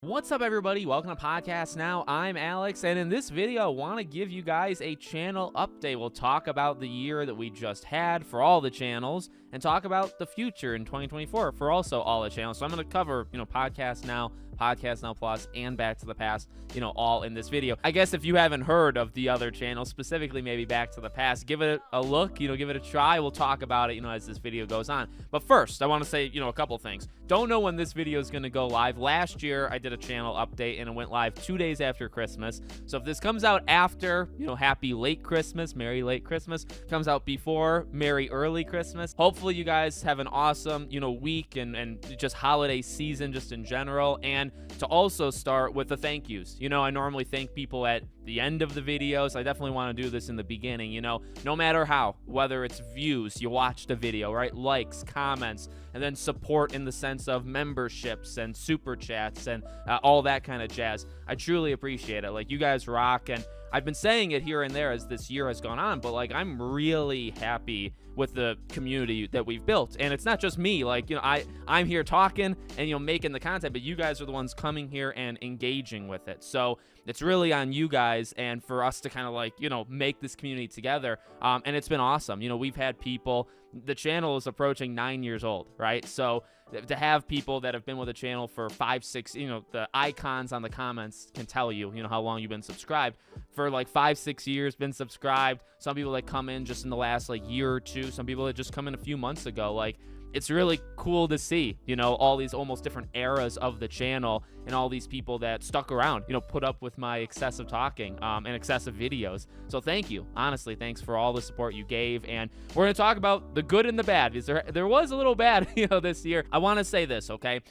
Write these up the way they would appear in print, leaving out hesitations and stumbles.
What's up, everybody? Welcome to Podcast Now. I'm Alex, and in this video, I want to give you guys a channel update. We'll talk about the year that we just had for all the channels and talk about the future in 2024 for also all the channels. So I'm going to cover, Podcast Now, Podcast Now Plus, and Back to the Past, all in this video. I guess if you haven't heard of the other channels, specifically maybe Back to the Past, give it a look, give it a try. We'll talk about it, as this video goes on. But first, I want to say, a couple things. Don't know when this video is going to go live. Last year, I did a channel update, and it went live 2 days after Christmas. So if this comes out after, happy late Christmas, Merry late Christmas, comes out before Merry early Christmas. Hopefully you guys have an awesome, week and just holiday season just in general. And to also start with the thank yous. I normally thank people at the end of the videos. I definitely want to do this in the beginning, no matter how, whether it's views, you watched a video, right? Likes, comments, and then support in the sense of memberships and super chats and all that kind of jazz. I truly appreciate it. Like, you guys rock, and I've been saying it here and there as this year has gone on, but I'm really happy with the community that we've built. And it's not just me, I'm here talking and making the content, but you guys are the ones coming here and engaging with it. So it's really on you guys and for us to kind of make this community together. And it's been awesome. We've had people, the channel is approaching 9 years old, right? So to have people that have been with the channel for 5, 6, the icons on the comments can tell you, how long you've been subscribed. For 5, 6 years, been subscribed. Some people that come in just in the last year or two. Some people that just come in a few months ago. It's really cool to see, all these almost different eras of the channel and all these people that stuck around, put up with my excessive talking and excessive videos. So thank you. Honestly, thanks for all the support you gave. And we're going to talk about the good and the bad, because there was a little bad, this year. I want to say this, okay?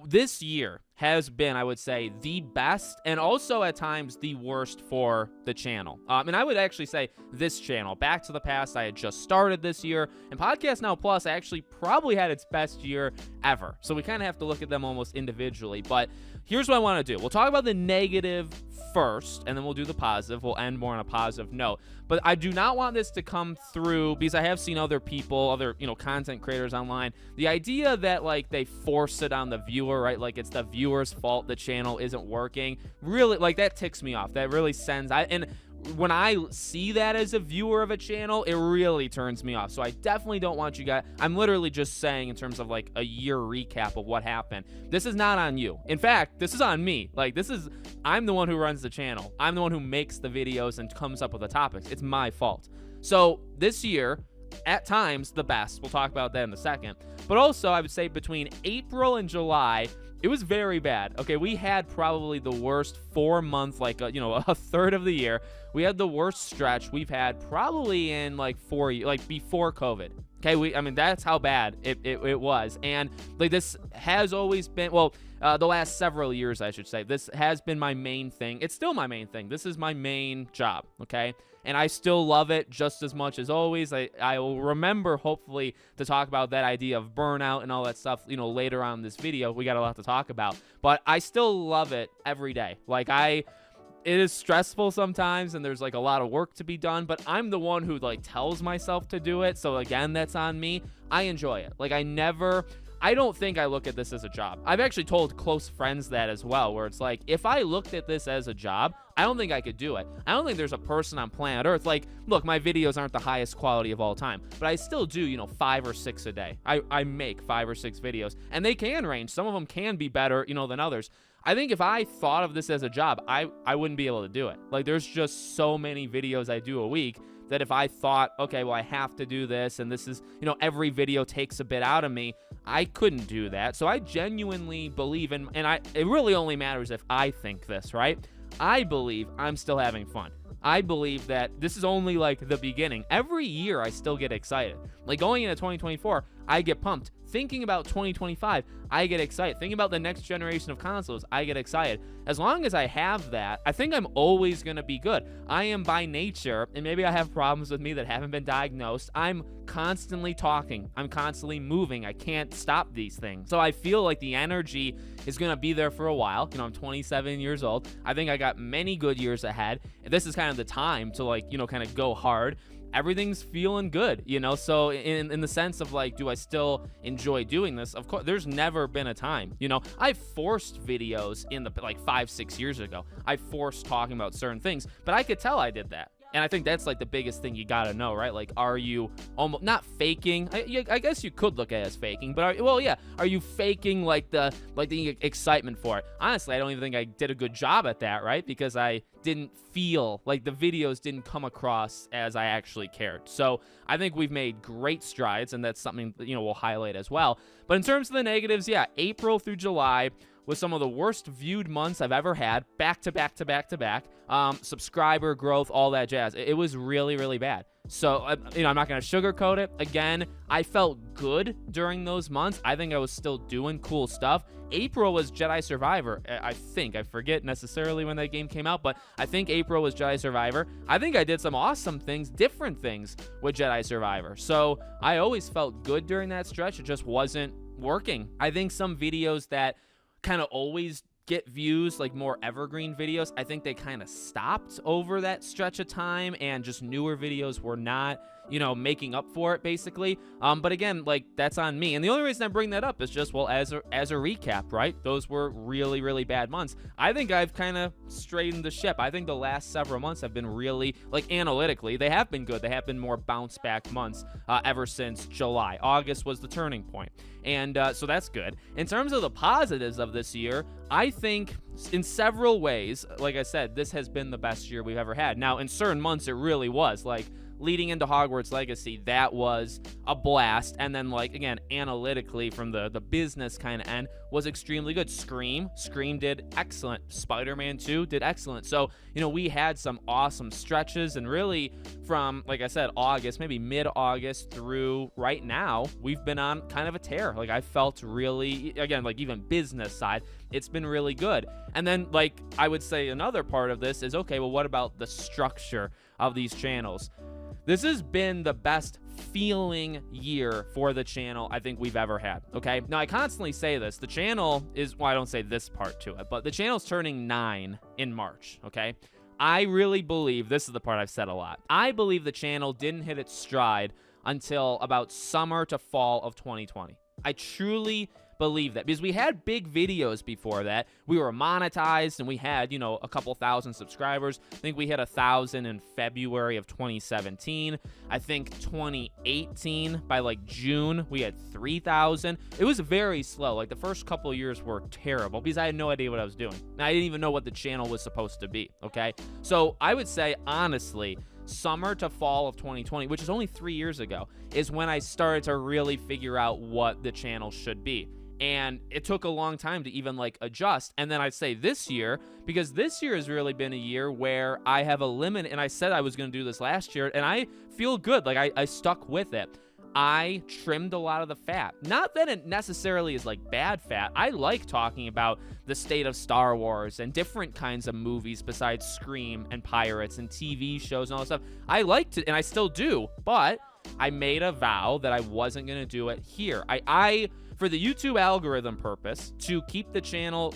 This year has been, I would say, the best and also at times the worst for the channel. And I would actually say this channel, Back to the Past, I had just started this year, and Podcast Now Plus actually probably had its best year ever. So we kind of have to look at them almost individually. But here's what I want to do. We'll talk about the negative first, and then we'll do the positive. We'll end more on a positive note. But I do not want this to come through, because I have seen other people, other, content creators online, the idea that they force it on the viewer, right? It's the viewer's fault the channel isn't working. Really, that ticks me off. That really sends, and when I see that as a viewer of a channel, it really turns me off. So I definitely don't want you guys, I'm literally just saying in terms of a year recap of what happened. This is not on you. In fact, this is on me. I'm the one who runs the channel. I'm the one who makes the videos and comes up with the topics. It's my fault. So this year, at times, the best. We'll talk about that in a second. But also, I would say between April and July, it was very bad. Okay, we had probably the worst 4-month, a third of the year. We had the worst stretch we've had probably in 4 years, before COVID. Okay, that's how bad it was. And this has always been, the last several years, I should say, this has been my main thing. It's still my main thing. This is my main job, okay? And I still love it just as much as always. I will remember, hopefully, to talk about that idea of burnout and all that stuff, later on in this video. We got a lot to talk about. But I still love it every day. It is stressful sometimes, and there's a lot of work to be done, but I'm the one who tells myself to do it. So again, that's on me. I enjoy it. I don't think I look at this as a job. I've actually told close friends that as well, where it's if I looked at this as a job, I don't think I could do it. I don't think there's a person on planet Earth. Look, my videos aren't the highest quality of all time, but I still do, 5 or 6 a day. I make 5 or 6 videos, and they can range. Some of them can be better, than others. I think if I thought of this as a job, I wouldn't be able to do it. There's just so many videos I do a week that if I thought, okay, well, I have to do this, and this is, every video takes a bit out of me, I couldn't do that. So I genuinely believe, and it really only matters if I think this, right? I believe I'm still having fun. I believe that this is only the beginning. Every year I still get excited. Going into 2024, I get pumped. Thinking about 2025, I get excited. Thinking about the next generation of consoles, I get excited. As long as I have that, I think I'm always going to be good. I am by nature, and maybe I have problems with me that haven't been diagnosed, I'm constantly talking. I'm constantly moving. I can't stop these things. So I feel like the energy is going to be there for a while. I'm 27 years old. I think I got many good years ahead. This is kind of the time to kind of go hard. everything's feeling good, so in the sense of like, do I still enjoy doing this? Of course, there's never been a time, I forced videos in the like 5-6 years ago. I forced talking about certain things, but I could tell I did that. And I think that's like the biggest thing you gotta know, right? Like, are you almost not faking? I guess you could look at it as faking, but are you faking like the excitement for it? Honestly, I don't even think I did a good job at that, right? Because I didn't feel like the videos didn't come across as I actually cared. So I think we've made great strides, and that's something that, we'll highlight as well. But in terms of the negatives, yeah, April through July was some of the worst viewed months I've ever had, back to back to back to back. Subscriber growth, all that jazz. It was really, really bad. So, I'm not going to sugarcoat it. Again, I felt good during those months. I think I was still doing cool stuff. April was Jedi Survivor, I think. I forget necessarily when that game came out, but I think April was Jedi Survivor. I think I did some awesome things, different things with Jedi Survivor. So, I always felt good during that stretch. It just wasn't working. I think some videos that kind of always get views, like more evergreen videos, I think they kind of stopped over that stretch of time, and just newer videos were not, making up for it, basically. But again, like, that's on me. And the only reason I bring that up is just, well, as a recap, right? Those were really, really bad months. I think I've kind of straightened the ship. I think the last several months have been really, like, analytically, they have been good. They have been more bounce back months ever since July. August was the turning point. And so that's good. In terms of the positives of this year, I think in several ways, like I said, this has been the best year we've ever had. Now, in certain months, it really was. Like, leading into Hogwarts Legacy, that was a blast. And then, like, again, analytically from the business kind of end, was extremely good. Scream did excellent. Spider-Man 2 did excellent. So, we had some awesome stretches, and really from, like I said, August, maybe mid-August through right now, we've been on kind of a tear. Like, I felt really, again, like, even business side, it's been really good. And then, like, I would say another part of this is, okay, well, what about the structure of these channels? This has been the best feeling year for the channel I think we've ever had, okay? Now, I constantly say this. The channel is, well, I don't say this part to it, but the channel's turning 9 in March, okay? I really believe, this is the part I've said a lot, I believe the channel didn't hit its stride until about summer to fall of 2020. I truly believe that, because we had big videos before that. We were monetized, and we had, a couple thousand subscribers. I think we hit 1,000 in February of 2017. I think 2018, by like June, we had 3,000. It was very slow. Like, the first couple of years were terrible because I had no idea what I was doing. And I didn't even know what the channel was supposed to be, okay? So I would say, honestly, summer to fall of 2020, which is only 3 years ago, is when I started to really figure out what the channel should be. And it took a long time to even like adjust. And then I'd say this year, because this year has really been a year where I have eliminated, and I said I was going to do this last year, and I feel good. Like, I stuck with it. I trimmed a lot of the fat. Not that it necessarily is like bad fat. I like talking about the state of Star Wars and different kinds of movies besides Scream and Pirates and TV shows and all that stuff. I liked it, and I still do, but I made a vow that I wasn't going to do it here. I for the YouTube algorithm purpose, to keep the channel,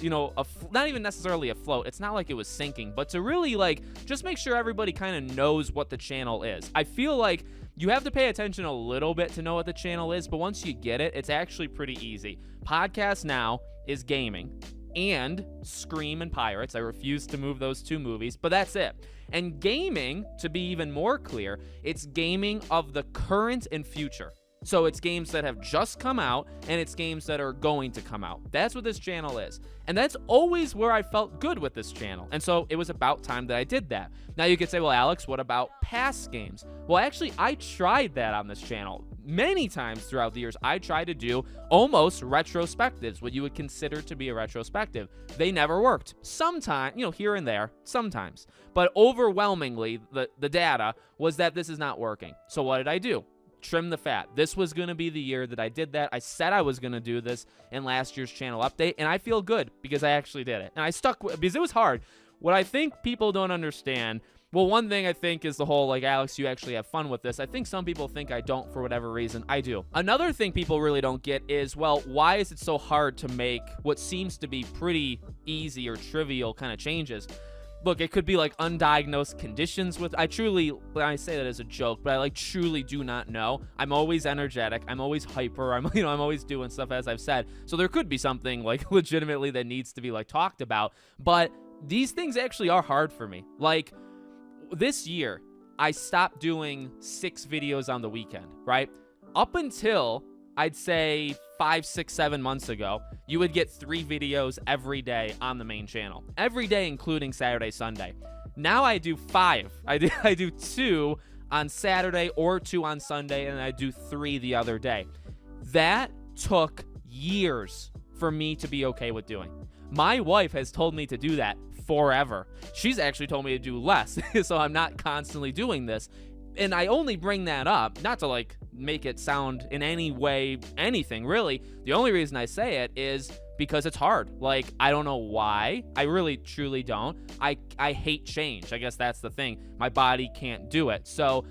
not even necessarily afloat. It's not like it was sinking, but to really, like, just make sure everybody kind of knows what the channel is. I feel like you have to pay attention a little bit to know what the channel is, but once you get it, it's actually pretty easy. Podcast now is gaming and Scream and Pirates. I refuse to move those two movies, but that's it. And gaming, to be even more clear, it's gaming of the current and future. So it's games that have just come out, and it's games that are going to come out. That's what this channel is. And that's always where I felt good with this channel. And so it was about time that I did that. Now you could say, well, Alex, what about past games? Well, actually, I tried that on this channel. Many times throughout the years, I tried to do almost retrospectives, what you would consider to be a retrospective. They never worked. Sometimes, here and there, sometimes. But overwhelmingly, the data was that this is not working. So what did I do? Trim the fat. This was going to be the year that I did that. I said I was going to do this in last year's channel update, and I feel good because I actually did it. And I stuck with, because it was hard. What I think people don't understand, well, one thing I think is the whole, like, Alex, you actually have fun with this. I think some people think I don't for whatever reason. I do. Another thing people really don't get is, well, why is it so hard to make what seems to be pretty easy or trivial kind of changes? look, it could be like undiagnosed conditions with, I say that as a joke, but I like truly do not know. I'm always energetic. I'm always hyper. I'm always doing stuff, as I've said. So there could be something like legitimately that needs to be like talked about. But these things actually are hard for me. Like this year, I stopped doing 6 videos on the weekend, right? Up until I'd say 5, 6, 7 months ago, you would get 3 videos every day on the main channel. Every day, including Saturday, Sunday. Now I do 5. I do 2 on Saturday or 2 on Sunday, and I do 3 the other day. That took years for me to be okay with doing. My wife has told me to do that forever. She's actually told me to do less, so I'm not constantly doing this. And I only bring that up, not to like make it sound in any way anything, really. The only reason I say it is because it's hard. Like, I don't know why. I really, truly don't. I hate change. I guess that's the thing. My body can't do it. So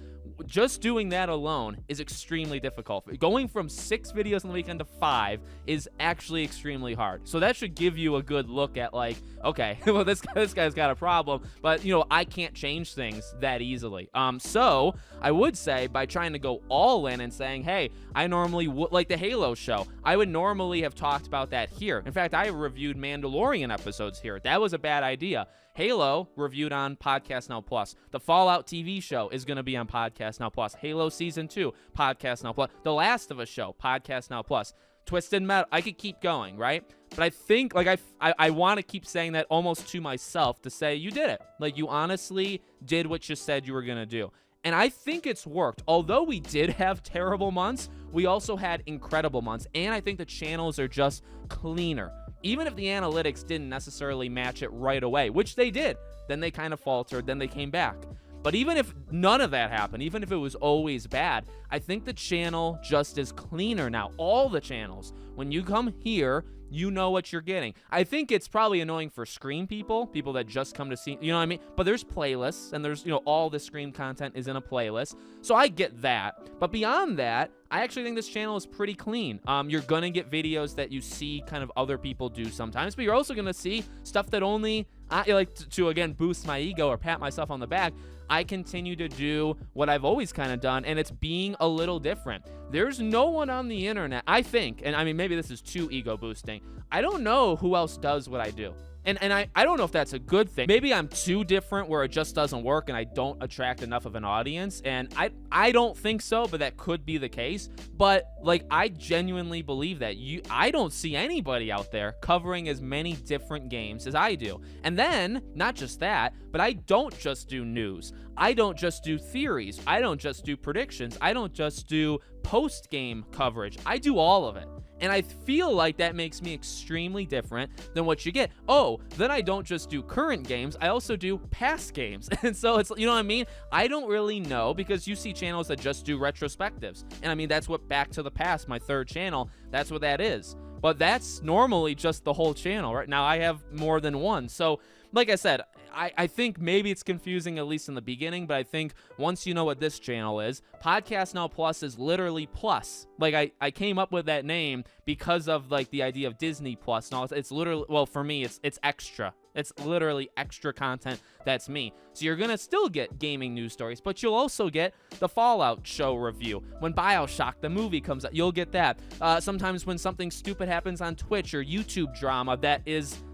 just doing that alone is extremely difficult. Going from 6 videos on the weekend to 5 is actually extremely hard. So that should give you a good look at like, okay, well, this guy's got a problem, but I can't change things that easily. So I would say by trying to go all in and saying, hey, I normally would, like the Halo show, I would normally have talked about that here. In fact, I reviewed Mandalorian episodes here. That was a bad idea. Halo reviewed on Podcast Now Plus. The Fallout TV show is going to be on Podcast Now Plus. Halo Season 2, Podcast Now Plus. The Last of Us show, Podcast Now Plus. Twisted Metal, I could keep going, right? But I think, like, I want to keep saying that almost to myself to say, you did it. Like, you honestly did what you said you were going to do. And I think it's worked. Although we did have terrible months, we also had incredible months. And I think the channels are just cleaner. Even if the analytics didn't necessarily match it right away, which they did, then they kind of faltered, then they came back. But even if none of that happened, even if it was always bad, I think the channel just is cleaner now. All the channels. When you come here, you know what you're getting. I think it's probably annoying for Scream people that just come to see, you know what I mean? But there's playlists, and there's, all the Scream content is in a playlist. So I get that. But beyond that, I actually think this channel is pretty clean. You're gonna get videos that you see kind of other people do sometimes, but you're also gonna see stuff that only I like to again boost my ego or pat myself on the back. I continue to do what I've always kind of done, and it's being a little different. There's no one on the internet, I think, and I mean, maybe this is too ego boosting. I don't know who else does what I do. And I don't know if that's a good thing. Maybe I'm too different where it just doesn't work and I don't attract enough of an audience. And I don't think so, but that could be the case. But like, I genuinely believe that I don't see anybody out there covering as many different games as I do. And then, not just that, but I don't just do news. I don't just do theories. I don't just do predictions. I don't just do post-game coverage. I do all of it. And I feel like that makes me extremely different than what you get. Oh, then I don't just do current games, I also do past games. And so it's, you know what I mean? I don't really know, because you see channels that just do retrospectives. And I mean, that's what Back to the Past, my 3rd channel, that's what that is. But that's normally just the whole channel, right? Now I have more than one. So like I said, I think maybe it's confusing, at least in the beginning, but I think once you know what this channel is, Podcast Now Plus is literally plus. Like, I came up with that name because of, like, the idea of Disney Plus and all. It's literally, well, for me, it's extra. It's literally extra content that's me. So you're going to still get gaming news stories, but you'll also get the Fallout show review. When BioShock, the movie, comes out, you'll get that. Sometimes when something stupid happens on Twitch or YouTube drama that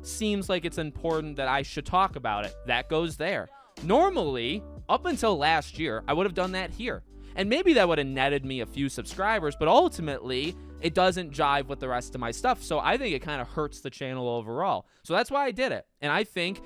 seems like it's important that I should talk about it, that goes there. Normally, up until last year, I would have done that here. And maybe that would have netted me a few subscribers, but ultimately, it doesn't jive with the rest of my stuff. So I think it kind of hurts the channel overall. So that's why I did it. And I think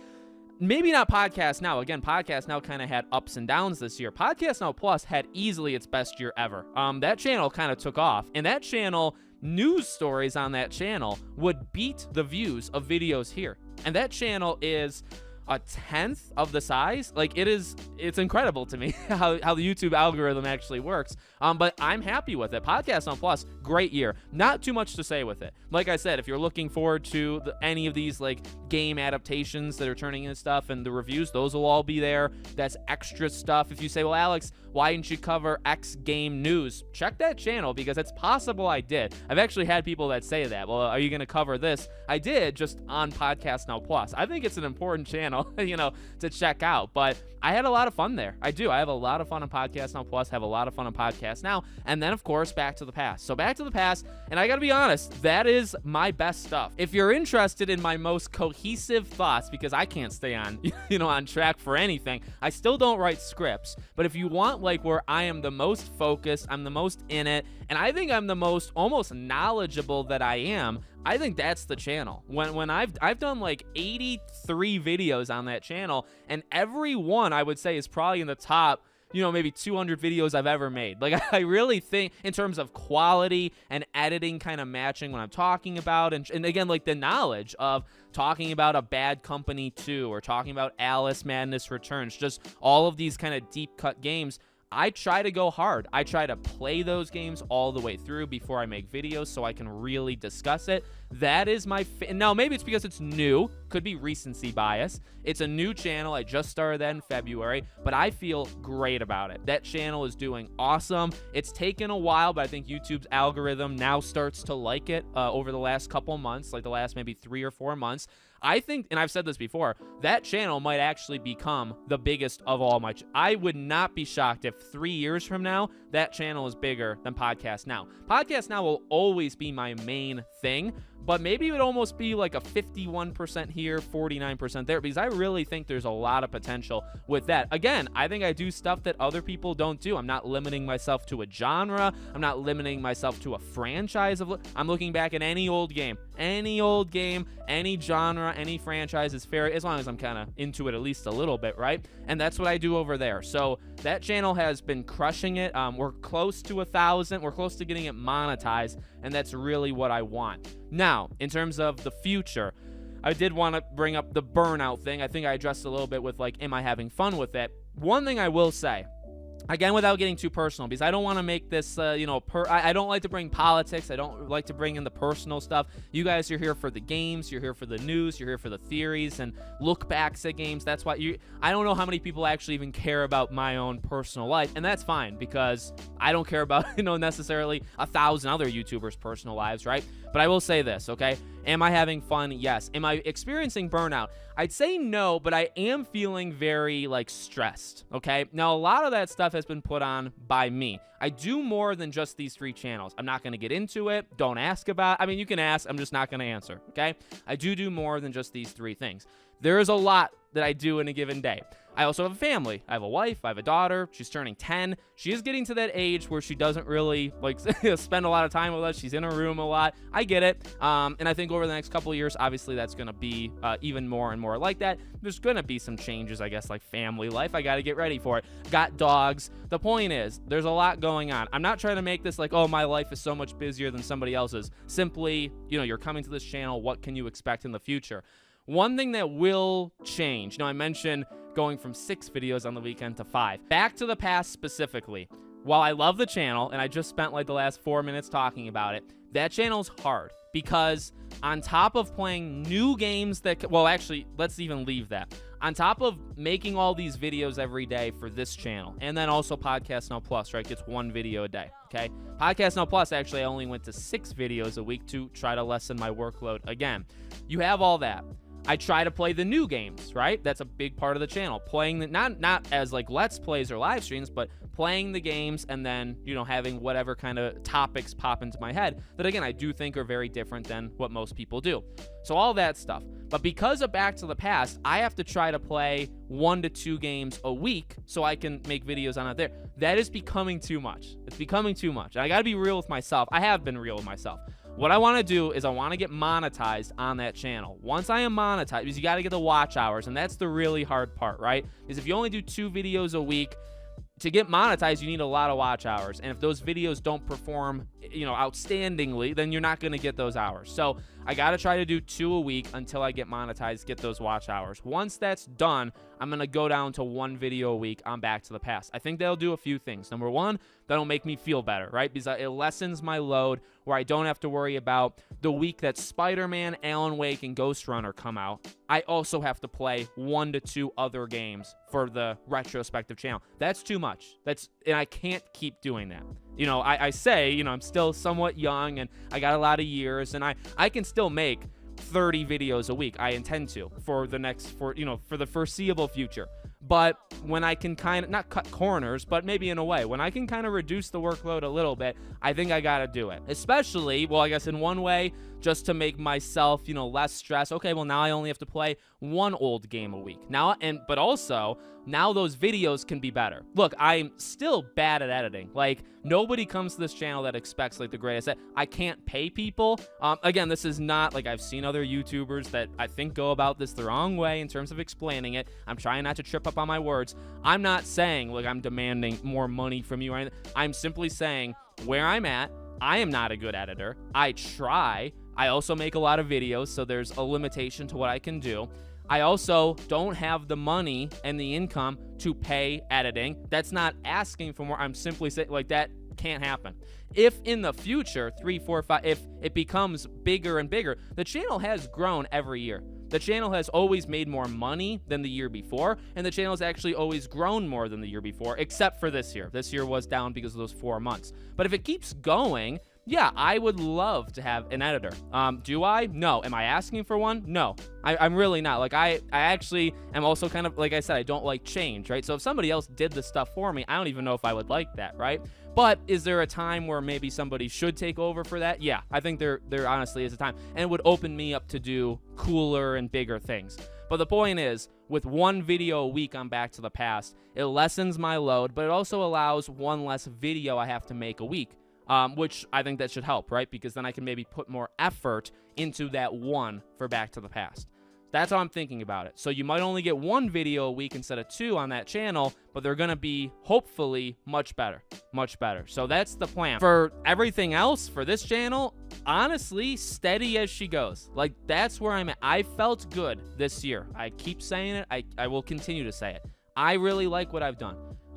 maybe not Podcast Now. Again, Podcast Now kind of had ups and downs this year. Podcast Now Plus had easily its best year ever. That channel kind of took off. And that channel, news stories on that channel would beat the views of videos here. And that channel is a 10th of the size. Like, it's incredible to me how the YouTube algorithm actually works. But I'm happy with it. Podcast on Plus, great year. Not too much to say with it. Like I said, if you're looking forward to any of these like game adaptations that are turning into stuff and the reviews, those will all be there. That's extra stuff. If you say, well, Alex, why didn't you cover X game news? Check that channel, because it's possible I did. I've actually had people that say that. Well, are you going to cover this? I did, just on Podcast Now Plus. I think it's an important channel, to check out. But I had a lot of fun there. I do. I have a lot of fun on Podcast Now Plus, have a lot of fun on Podcast Now. And then, of course, Back to the Past. So Back to the Past, and I got to be honest, that is my best stuff. If you're interested in my most cohesive thoughts, because I can't stay on, on track for anything, I still don't write scripts. But if you want, like, where I am the most focused, I'm the most in it, and I think I'm the most almost knowledgeable that I am, I think that's the channel. When I've done like 83 videos on that channel, and every one I would say is probably in the top, maybe 200 videos I've ever made. Like, I really think in terms of quality and editing kind of matching what I'm talking about. And again, like the knowledge of talking about A Bad Company 2 or talking about Alice Madness Returns, just all of these kind of deep cut games. I try to go hard. I try to play those games all the way through before I make videos so I can really discuss it. That is my now, maybe it's because it's new. Could be recency bias. It's a new channel. I just started that in February, but I feel great about it. That channel is doing awesome. It's taken a while, but I think YouTube's algorithm now starts to like it over the last couple months, like the last maybe 3 or 4 months. I think, and I've said this before, that channel might actually become the biggest of all my I would not be shocked if 3 years from now, that channel is bigger than Podcast Now. Podcast Now will always be my main thing, but maybe it would almost be like a 51% here, 49% there, because I really think there's a lot of potential with that. Again, I think I do stuff that other people don't do. I'm not limiting myself to a genre. I'm not limiting myself to a franchise. I'm looking back at any old game, any genre, any franchise is fair, as long as I'm kind of into it at least a little bit, right? And that's what I do over there. So that channel has been crushing it. We're close to 1,000. We're close to getting it monetized, and that's really what I want. Now, in terms of the future, I did want to bring up the burnout thing. I think I addressed a little bit with, like, am I having fun with it? One thing I will say, again, without getting too personal, because I don't want to make this, I don't like to bring politics. I don't like to bring in the personal stuff. You guys are here for the games. You're here for the news. You're here for the theories and look backs at games. That's why I don't know how many people actually even care about my own personal life, and that's fine, because I don't care about, necessarily 1,000 other YouTubers' personal lives, right? But I will say this, okay? Am I having fun? Yes. Am I experiencing burnout? I'd say no, but I am feeling very, stressed, okay? Now, a lot of that stuff has been put on by me. I do more than just these 3 channels. I'm not going to get into it. Don't ask about it. I mean, you can ask. I'm just not going to answer, okay? I do more than just these 3 things. There is a lot that I do in a given day. I also have a family. I have a wife. I have a daughter. She's turning 10. She is getting to that age where she doesn't really spend a lot of time with us. She's in her room a lot. I get it. And I think over the next couple of years, obviously that's going to be even more and more like that. There's going to be some changes, I guess, like family life. I got to get ready for it. Got dogs. The point is, there's a lot going on. I'm not trying to make this like, oh, my life is so much busier than somebody else's. Simply, you're coming to this channel. What can you expect in the future? One thing that will change, I mentioned going from 6 videos on the weekend to 5. Back to the Past specifically, while I love the channel, and I just spent the last 4 minutes talking about it, that channel's hard, because on top of playing new games actually, let's even leave that. On top of making all these videos every day for this channel, and then also Podcast Now Plus, right, gets 1 video a day, okay? Podcast Now Plus, actually, I only went to 6 videos a week to try to lessen my workload again. You have all that. I try to play the new games, right? That's a big part of the channel. Playing the, not as Let's Plays or live streams, but playing the games and then, having whatever kind of topics pop into my head that, again, I do think are very different than what most people do. So all that stuff. But because of Back to the Past, I have to try to play 1 to 2 games a week so I can make videos on it there. That is becoming too much. It's becoming too much. And I got to be real with myself. I have been real with myself. What I want to do is I want to get monetized on that channel. Once I am monetized, because you got to get the watch hours, and that's the really hard part, right? Is if you only do 2 videos a week, to get monetized, you need a lot of watch hours. And if those videos don't perform, outstandingly, then you're not going to get those hours. So I got to try to do 2 a week until I get monetized, get those watch hours. Once that's done, I'm going to go down to 1 video a week on Back to the Past. I think that'll do a few things. Number one, that'll make me feel better, right? Because it lessens my load where I don't have to worry about the week that Spider-Man, Alan Wake, and Ghost Runner come out. I also have to play 1 to 2 other games for the retrospective channel. That's too much. And I can't keep doing that. You know, I say, you know, I'm still somewhat young and I got a lot of years, and I can still make 30 videos a week. I intend to for the foreseeable future. But when I can kind of not cut corners, but maybe in a way, when I can kind of reduce the workload a little bit, I think I got to do it. Especially, well, I guess in one way, just to make myself, you know, less stressed. Okay, well, now I only have to play 1 old game a week. But also, now those videos can be better. Look, I'm still bad at editing. Like, nobody comes to this channel that expects, like, the greatest. I can't pay people. Again, this is not, like, I've seen other YouTubers that I think go about this the wrong way in terms of explaining it. I'm trying not to trip up on my words. I'm not saying, like, I'm demanding more money from you or anything. I'm simply saying where I'm at, I am not a good editor. I try. I also make a lot of videos, so there's a limitation to what I can do. I also don't have the money and the income to pay editing. That's not asking for more. I'm simply saying, like, that can't happen. If in the future, 3, 4, 5, if it becomes bigger and bigger, the channel has grown every year. The channel has always made more money than the year before, and the channel has actually always grown more than the year before, except for this year. This year was down because of those 4 months. But if it keeps going, yeah, I would love to have an editor. Do I? No. Am I asking for one? No. I'm really not. Like, I actually am also kind of, like I said, I don't like change, right? So if somebody else did the stuff for me, I don't even know if I would like that, right? But is there a time where maybe somebody should take over for that? Yeah, I think there honestly is a time. And it would open me up to do cooler and bigger things. But the point is, with 1 video a week on Back to the Past, it lessens my load, but it also allows 1 less video I have to make a week. Which I think that should help, right? Because then I can maybe put more effort into that 1 for Back to the Past. That's how I'm thinking about it. So you might only get 1 video a week instead of 2 on that channel, but they're going to be, hopefully, much better. Much better. So that's the plan. For everything else, for this channel, honestly, steady as she goes. Like, that's where I'm at. I felt good this year. I keep saying it. I will continue to say it. I really like what I've done.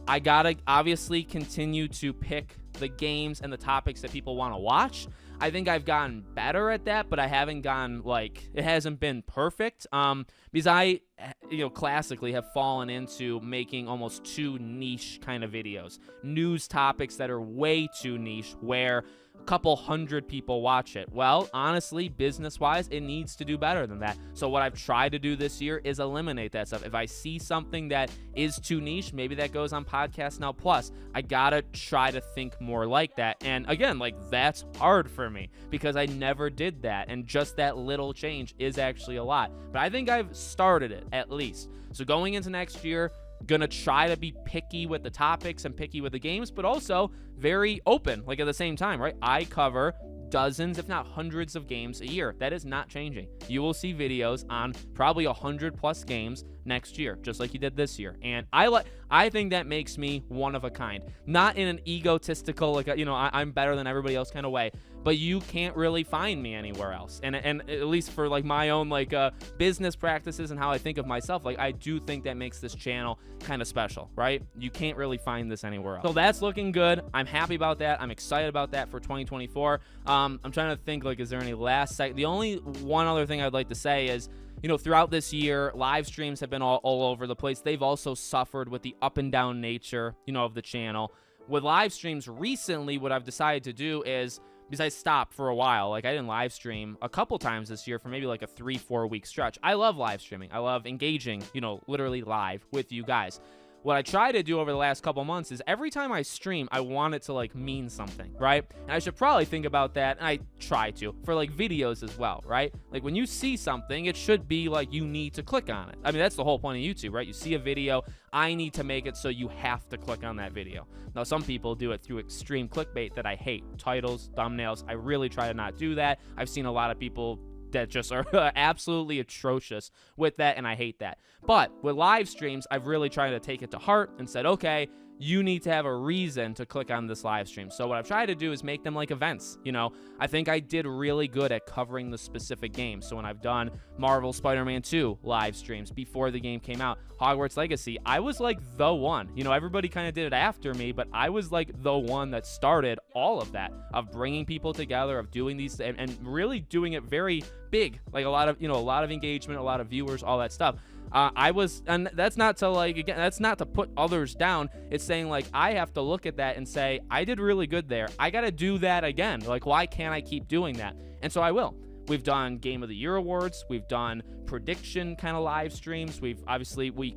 I gotta obviously continue to pick the games and the topics that people want to watch. I think I've gotten better at that, but I haven't gotten, like, it hasn't been perfect. Because I, classically have fallen into making almost too niche kind of videos. News topics that are way too niche, where a couple hundred people watch it. Well, honestly, business-wise, it needs to do better than that. So what I've tried to do this year is eliminate that stuff. If I see something that is too niche, maybe that goes on Podcast Now Plus. I gotta try to think more like that. And again, like, that's hard for me because I never did that. And just that little change is actually a lot. But I think I've started it, at least. So going into next year, gonna try to be picky with the topics and picky with the games, but also very open, like, at the same time, right? I cover dozens, if not hundreds, of games a year. That is not changing. You will see videos on probably 100+ games next year, just like you did this year. And I think that makes me one of a kind. Not in an egotistical, like, I'm better than everybody else kind of way, but you can't really find me anywhere else. And at least for, like, my own, like, business practices and how I think of myself, like, I do think that makes this channel kind of special, right? You can't really find this anywhere else. So that's looking good. I'm happy about that. I'm excited about that for 2024. I'm trying to think, like, is there any last the only one other thing I'd like to say is, throughout this year, live streams have been all over the place. They've also suffered with the up and down nature, of the channel. With live streams recently, what I've decided to do is, because I stopped for a while, like, I didn't live stream a couple times this year for maybe like a 3-4 week stretch. I love live streaming. I love engaging, literally live with you guys. What I try to do over the last couple months is every time I stream, I want it to, like, mean something, right? And I should probably think about that, and I try to, for, like, videos as well, right? Like, when you see something, it should be, like, you need to click on it. I mean, that's the whole point of YouTube, right? You see a video, I need to make it so you have to click on that video. Now, some people do it through extreme clickbait that I hate. Titles, thumbnails, I really try to not do that. I've seen a lot of people that just are absolutely atrocious with that, and I hate that. But with live streams, I've really tried to take it to heart and said, okay, you need to have a reason to click on this live stream. So what I've tried to do is make them like events. You know, I think I did really good at covering the specific game. So when I've done Marvel Spider-Man 2 live streams before the game came out, Hogwarts Legacy, I was like the one. You know, everybody kind of did it after me, but I was like the one that started all of that, of bringing people together, of doing these and really doing it very big, like a lot of engagement, a lot of viewers, all that stuff. And that's not to like, again, that's not to put others down. It's saying like, I have to look at that and say, I did really good there. I got to do that again. Like, why can't I keep doing that? And so I will. We've done Game of the Year awards. We've done prediction kind of live streams. We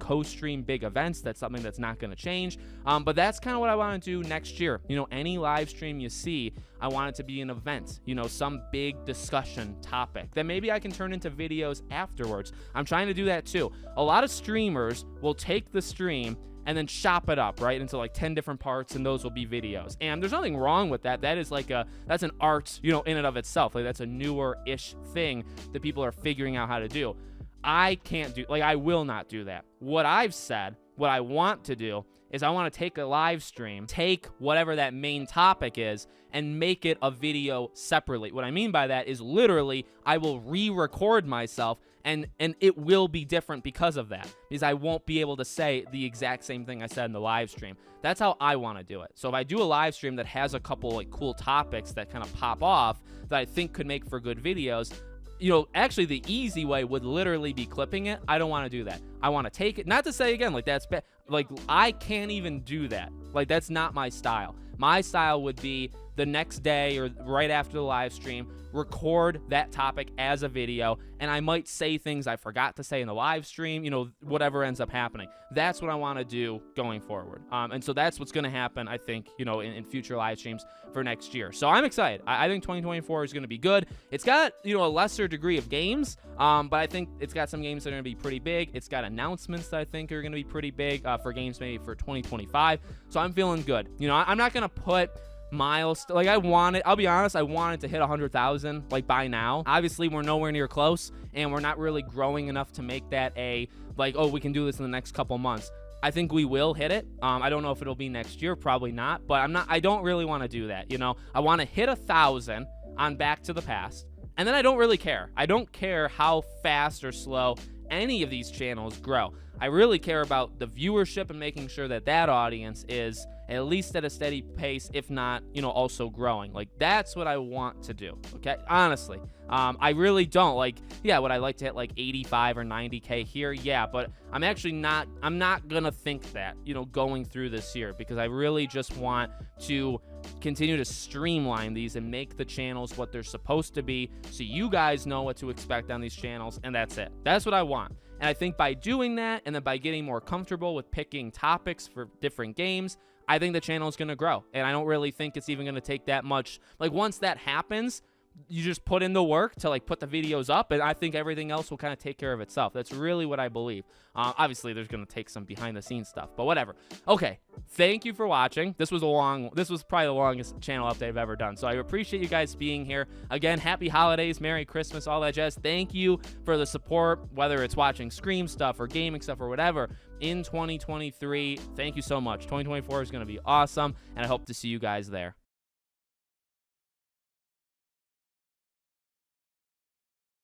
co-stream big events. That's something that's not going to change. But that's kind of what I want to do next year. You know, any live stream you see, I want it to be an event, you know, some big discussion topic that maybe I can turn into videos afterwards. I'm trying to do that too. A lot of streamers will take the stream and then chop it up, right, into like 10 different parts, and those will be videos. And there's nothing wrong with that. That is like that's an art, you know, in and of itself. Like, that's a newer-ish thing that people are figuring out how to do. I can't do, like, I will not do that. What I've said, what I want to do is I want to take a live stream, take whatever that main topic is, and make it a video separately. What I mean by that is literally I will re-record myself, and it will be different because of that, because I won't be able to say the exact same thing I said in the live stream. That's how I want to do it. So if I do a live stream that has a couple like cool topics that kind of pop off that I think could make for good videos, you know, actually the easy way would literally be clipping it. I don't want to do that. I want to take it, not to say again, like, that's bad. Like, I can't even do that. Like, that's not my style. My style would be the next day or right after the live stream, record that topic as a video, and I might say things I forgot to say in the live stream, you know, whatever ends up happening. That's what I want to do going forward. And so that's what's going to happen, I think, you know, in future live streams for next year. So I'm excited. I think 2024 is going to be good. It's got, you know, a lesser degree of games, but I think it's got some games that are going to be pretty big. It's got announcements that I think are going to be pretty big for games maybe for 2025. So I'm feeling good. You know, I'm not going to put like, I'll be honest, I wanted to hit 100,000 like by now. Obviously, we're nowhere near close, and we're not really growing enough to make that a like, oh, we can do this in the next couple months. I think we will hit it. I don't know if it'll be next year, probably not, but I don't really want to do that. You know, I want to hit 1,000 on Back to the Past, and then I don't really care. I don't care how fast or slow any of these channels grow. I really care about the viewership and making sure that that audience is at least at a steady pace, if not, you know, also growing. Like, that's what I want to do, okay? Honestly, I really don't. Like, yeah, would I like to hit like 85 or 90K here? Yeah, but I'm not gonna think that, you know, going through this year, because I really just want to continue to streamline these and make the channels what they're supposed to be, so you guys know what to expect on these channels, and that's it. That's what I want. And I think by doing that, and then by getting more comfortable with picking topics for different games, I think the channel is going to grow. And I don't really think it's even going to take that much. Like, once that happens, you just put in the work to like put the videos up, and I think everything else will kind of take care of itself. That's really what I believe. Obviously, there's going to take some behind the scenes stuff, but whatever. Okay, thank you for watching. This was probably the longest channel update I've ever done. So I appreciate you guys being here. Again, happy holidays, Merry Christmas, all that jazz. Thank you for the support, whether it's watching Scream stuff or gaming stuff or whatever in 2023. Thank you so much. 2024 is going to be awesome, and I hope to see you guys there.